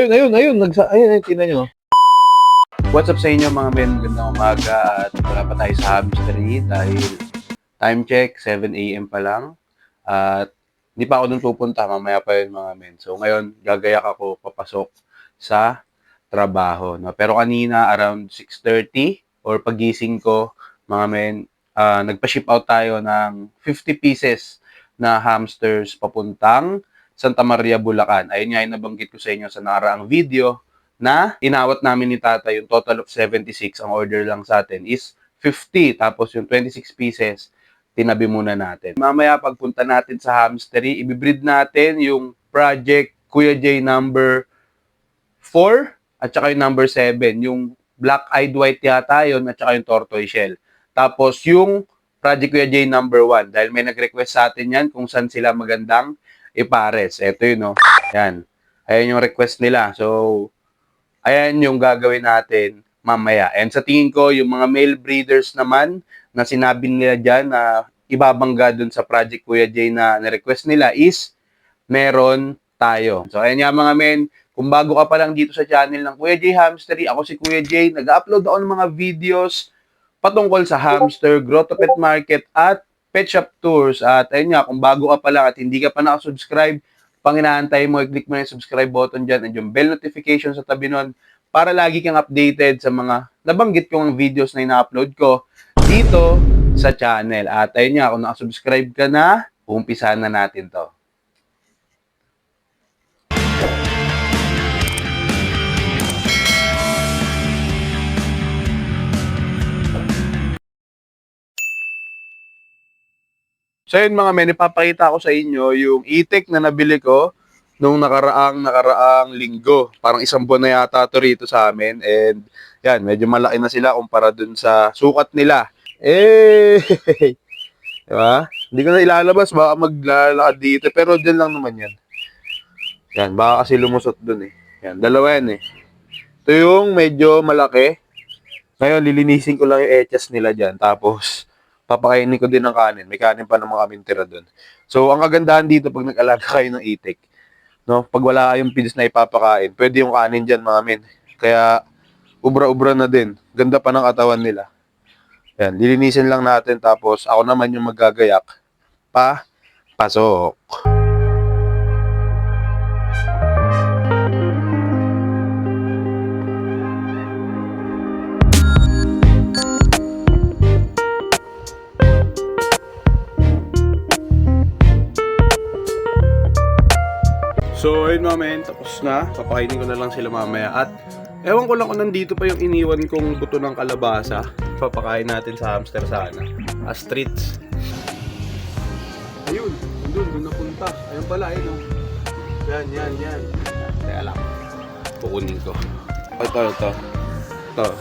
Ayun. Ayun, tingnan nyo. What's up sa inyo mga men? Magandang umaga at wala pa tayo sa hamstery dahil time check, 7 AM pa lang. At hindi pa ako dun pupunta, mamaya pa yun mga men. So ngayon, gagayak ako papasok sa trabaho. No? Pero kanina, around 6:30 or pagising ko, mga men, nagpa-ship out tayo ng 50 pieces na hamsters papuntang Santa Maria, Bulacan. Ayun nga yung nabanggit ko sa inyo sa nakaraang video na inawat namin ni Tata yung total of 76. Ang order lang sa atin is 50. Tapos yung 26 pieces, tinabi muna natin. Mamaya pagpunta natin sa hamstery, ibibreed natin yung project Kuya J number 4 at saka yung number 7. Yung black-eyed white yata yun at saka yung tortoise shell. Tapos yung project Kuya J number 1. Dahil may nag-request sa atin yan kung saan sila magandang ipares. Ito yun, no? Yan. Ayan yung request nila. So, ayan yung gagawin natin mamaya. And sa tingin ko, yung mga male breeders naman na sinabi nila dyan na ibabangga dun sa Project Kuya J na na-request nila is meron tayo. So, ayan nga mga men. Kung bago ka pa lang dito sa channel ng Kuya J Hamstery, ako si Kuya J. Nag-upload ako ng mga videos patungkol sa hamster, growth of pet market, at pet shop tours. At ayun nga, kung bago ka pa lang at hindi ka pa nakasubscribe, panginaantay mo, i-click mo yung subscribe button dyan and yung bell notification sa tabi nun para lagi kang updated sa mga nabanggit kong videos na ina-upload ko dito sa channel. At ayun nga, kung nakasubscribe ka na, umpisahan na natin to. So yun mga men, ipapakita ko sa inyo yung itik na nabili ko nung nakaraang linggo. Parang isang buwan na yata to rito sa amin. And yan, medyo malaki na sila kumpara dun sa sukat nila. Diba? Hindi ko na ilalabas, baka maglalakad dito. Pero dyan lang naman yan. Yan, baka kasi lumusot dun eh. Yan, dalawa yan eh. Ito yung medyo malaki. Ngayon, lilinisin ko lang yung etchas nila dyan. Tapos, papakainin ko din ng kanin. May kanin pa naman kami tira doon. So, ang kagandahan dito pag nag-alaga kayo ng itik, no? Pag wala kayong pinis na ipapakain, pwede yung kanin dyan, mga men. Kaya, ubra-ubra na din. Ganda pa ng katawan nila. Yan, lilinisin lang natin. Tapos, ako naman yung magagayak. Pasok. So, ayun mga men, tapos na. Papakainin ko na lang sila mamaya. At, ewan ko lang kung nandito pa yung iniwan kong buto ng kalabasa. Papakain natin sa hamster sana. As treats. Ayun, doon napunta. Ayun pala, ayun. Yan. Kaya lang. Kukunin ko. Ito.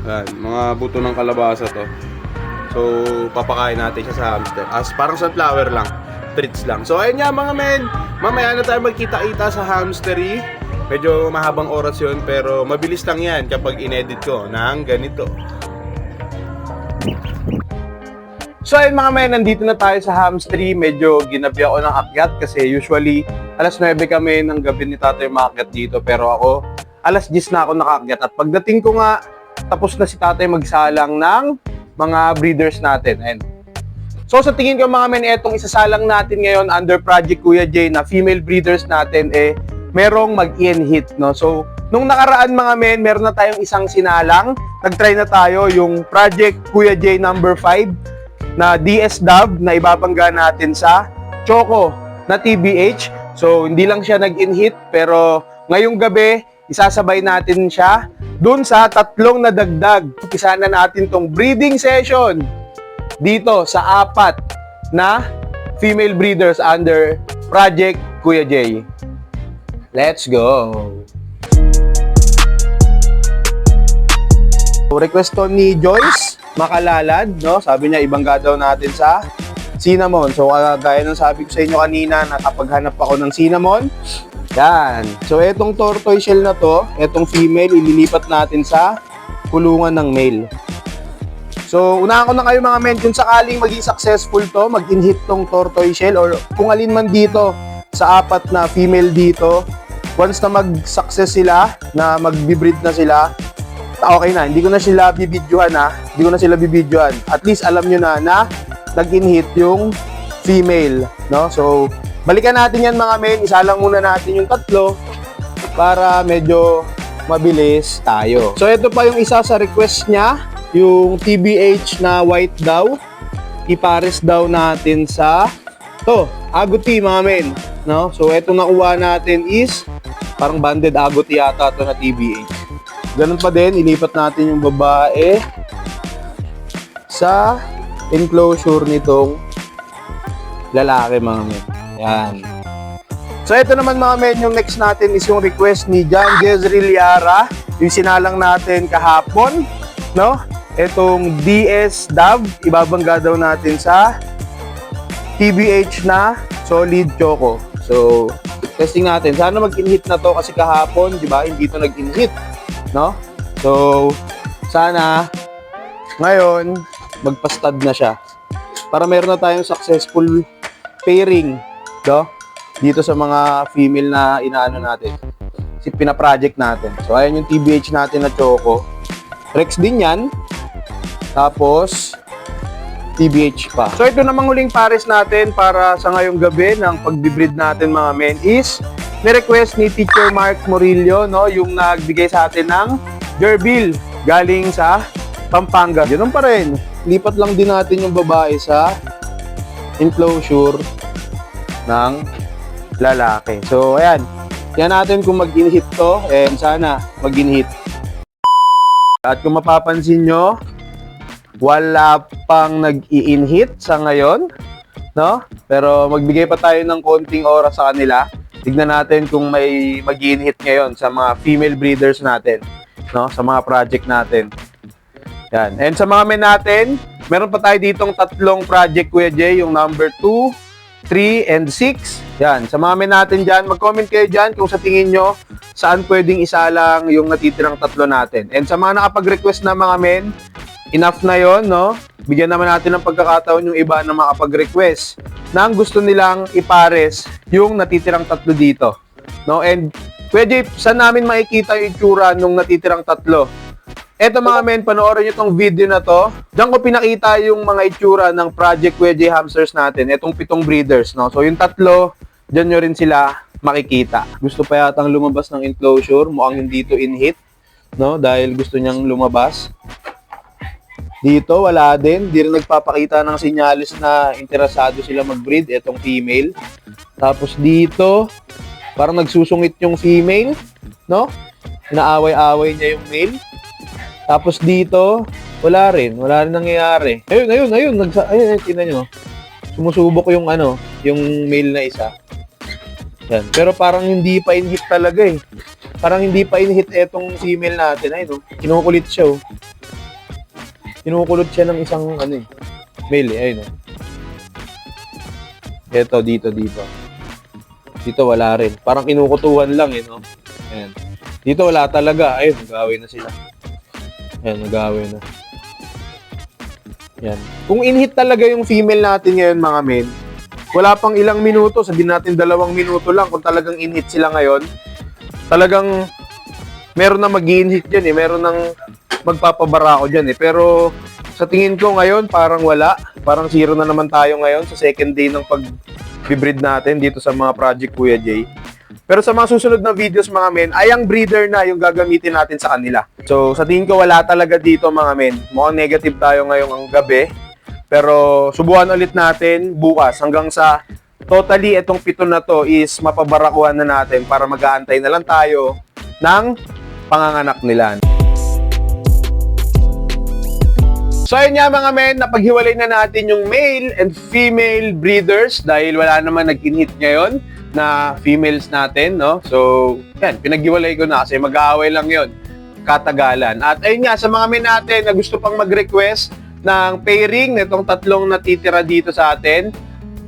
Yan, mga buto ng kalabasa to. So, papakain natin siya sa hamster. As parang sunflower lang. Treats lang. So, ayun nga mga men. Mamaya na tayo magkita-kita sa hamstery. Medyo mahabang oras yun, pero mabilis lang yan kapag inedit ko ng ganito. So ayun mga men, nandito na tayo sa hamstery. Medyo ginabi ako ng akyat kasi usually alas 9 kami ng gabi ni tatay maakyat dito. Pero ako, alas 10 na ako nakaakyat. At pagdating ko nga, tapos na si tatay magsalang ng mga breeders natin. And so sa tingin ko mga men, etong isasalang natin ngayon under Project Kuya J na female breeders natin merong mag-in-hit, no? So nung nakaraan mga men, meron na tayong isang sinalang. Nag-try na tayo yung Project Kuya J number 5 na DS Dove na ibabangga natin sa Choco na TBH. So hindi lang siya nag-in-hit, pero ngayong gabi isasabay natin siya dun sa tatlong nadagdag. Umpisa na natin tong breeding session dito sa 4 na female breeders under Project Kuya J. Let's go! Request to ni Joyce Makalalad, no? Sabi niya ibangga daw natin sa cinnamon. So gaya ng sabi ko sa inyo kanina, nakapaghanap ako ng cinnamon. Yan. So etong tortoise shell na to, etong female, ililipat natin sa kulungan ng male. So, unahan ko na kayo mga men, kung sakaling maging successful to, mag-in-hit tong tortoise shell or kung alin man dito sa 4 na female dito, once na mag-success sila, na mag-breed na sila, okay na. Hindi ko na sila bibidyohan ha. Hindi ko na sila bibidyohan. At least alam nyo na nag-inhit yung female. No? So, balikan natin yan mga men. Isa lang muna natin yung tatlo para medyo mabilis tayo. So, ito pa yung isa sa request niya. Yung TBH na white daw. Ipares daw natin sa agouti mga men. No? So, ito nakuha natin is parang banded agouti yata ito na TBH. Ganun pa din, ilipat natin yung babae sa enclosure nitong lalaki mga men. Yan. So, ito naman mga men, yung next natin is yung request ni John Jezreel Yara. Yung sinalang natin kahapon, no? Itong DS Dove, ibabangga daw natin sa TBH na solid choco. So, testing natin. Sana mag-inhit na to kasi kahapon, di ba? Hindi to nag-inhit, no? So, sana ngayon magpa-stud na siya. Para meron na tayong successful pairing, no? Dito sa mga female na inaano natin. Pina-project natin. So, ayan yung TBH natin na choco. Rex din yan. Tapos, TBH pa. So, ito namang huling pares natin para sa ngayong gabi ng pagbibreed natin mga men is ni-request ni Teacher Mark Morillo, no? Yung nagbigay sa atin ng gerbil galing sa Pampanga. Ganun pa rin. Lipat lang din natin yung babae sa enclosure ng lalaki. So, ayan. Yan natin kung mag-inhit to. And sana mag-inhit. At kung mapapansin nyo, wala pang nag-i-inhit sa ngayon, no? Pero magbigay pa tayo ng konting oras sa kanila. Tignan natin kung may mag-i-inhit ngayon sa mga female breeders natin, no? Sa mga project natin. Yan. And sa mga men natin, meron pa tayo ditong tatlong project, Kuya Jay, yung number 2, 3, and 6. Yan. Sa mga men natin dyan, mag-comment kayo dyan kung sa tingin nyo saan pwedeng isa lang yung natitirang tatlo natin. And sa mga nakapag-request na mga men, enough na yon, no? Bigyan naman natin ng pagkakataon yung iba na makapag-request na ang gusto nilang ipares yung natitirang tatlo dito, no? And pwede, saan namin makikita yung itsura nung natitirang tatlo? Eto mga men, panoorin nyo tong video na to. Diyan ko pinakita yung mga itsura ng Project Kuya J hamsters natin. Etong 7 breeders, no? So yung tatlo, diyan nyo rin sila makikita. Gusto pa yatang lumabas ng enclosure. Mukhang hindi to in-hit, no? Dahil gusto niyang lumabas. Dito, wala din. Di rin nagpapakita ng sinyalis na interesado sila mag-breed. Etong female. Tapos dito, parang nagsusungit yung female, no? Inaaway-away niya yung male. Tapos dito, wala rin. Wala rin nangyayari. Ayun. Ayun, tingnan nyo. Sumusubok yung yung male na isa. Yan. Pero parang hindi pa in-hit talaga eh. Parang hindi pa in-hit etong female natin. Ayun, kinukulit siya oh. Kinukulot siya ng isang male eh. Ayun. Ito, dito. Dito wala rin. Parang kinukutuhan lang eh, no? Ayan. Dito wala talaga. Ayun, nag-away na sila. Ayan, nag-away na. Ayan. Kung in-hit talaga yung female natin ngayon, mga men, wala pang ilang minuto, sabihin natin 2 minuto lang, kung talagang in-hit sila ngayon, talagang meron na mag-i-in-hit dyan eh. Meron nang magpapabarako dyan eh. Pero sa tingin ko ngayon, parang wala. Parang 0 na naman tayo ngayon sa second day ng pag-breed natin dito sa mga Project Kuya J. Pero sa mga susunod na videos mga men, ay ang breeder na yung gagamitin natin sa kanila. So sa tingin ko wala talaga dito mga men. Mukhang negative tayo ngayong gabi. Pero subukan ulit natin bukas hanggang sa totally itong 7 na to is mapabarakuhan na natin para mag-aantay na lang tayo ng panganganak nila. So ayun nga mga men, napaghiwalay na natin yung male and female breeders dahil wala naman nag-inhit ngayon na females natin, no? So, yan, pinaghiwalay ko na kasi mag-aaway lang yon, katagalan. At ayun nga, sa mga men natin na gusto pang mag-request ng pairing nitong tatlong natitira dito sa atin,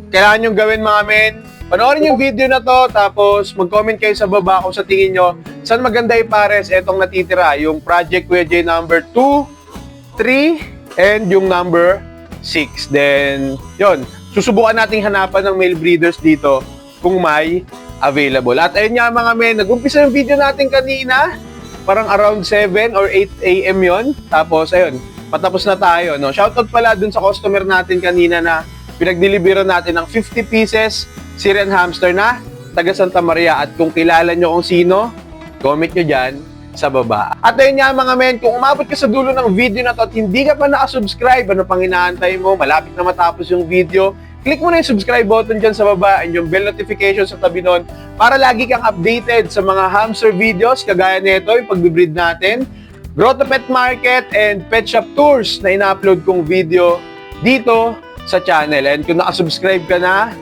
kailangan nyo gawin mga men, panoorin yung video na to, tapos mag-comment kayo sa baba kung sa tingin nyo saan maganda ipares etong natitira, yung Project Kuya J number 2, 3, and yung number 6. Then, yon, susubukan nating hanapan ng male breeders dito kung may available. At ayun nga mga men, nag-umpisa yung video natin kanina, parang around 7 or 8 a.m. yon. Tapos ayun, patapos na tayo. No? Shoutout pala dun sa customer natin kanina na pinag-deliveran natin ng 50 pieces Syrian hamster na taga Santa Maria. At kung kilala nyo kung sino, comment nyo dyan sa baba. At ayun nga mga men, kung umabot ka sa dulo ng video na to at hindi ka pa nakasubscribe, ano pang inaantay mo, malapit na matapos yung video, click mo na yung subscribe button dyan sa baba and yung bell notification sa tabi nun para lagi kang updated sa mga hamster videos kagaya nito, yung pag-breed natin, Grotto Pet Market and Pet Shop Tours na ina-upload kong video dito sa channel. And kung nakasubscribe ka na,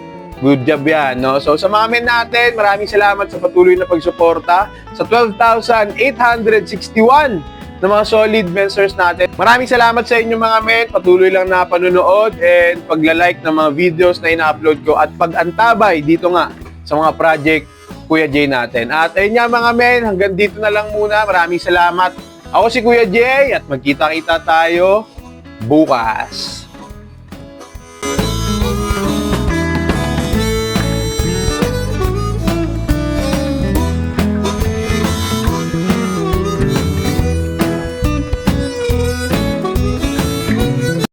good job yan, no? So sa mga men natin, maraming salamat sa patuloy na pagsuporta sa 12,861 na mga solid mensers natin. Maraming salamat sa inyo mga men, patuloy lang na panonood and pagla-like ng mga videos na ina-upload ko at pag-antabay dito nga sa mga project Kuya Jay natin. At ayun nga mga men, hanggang dito na lang muna. Maraming salamat. Ako si Kuya Jay at magkita-kita tayo bukas.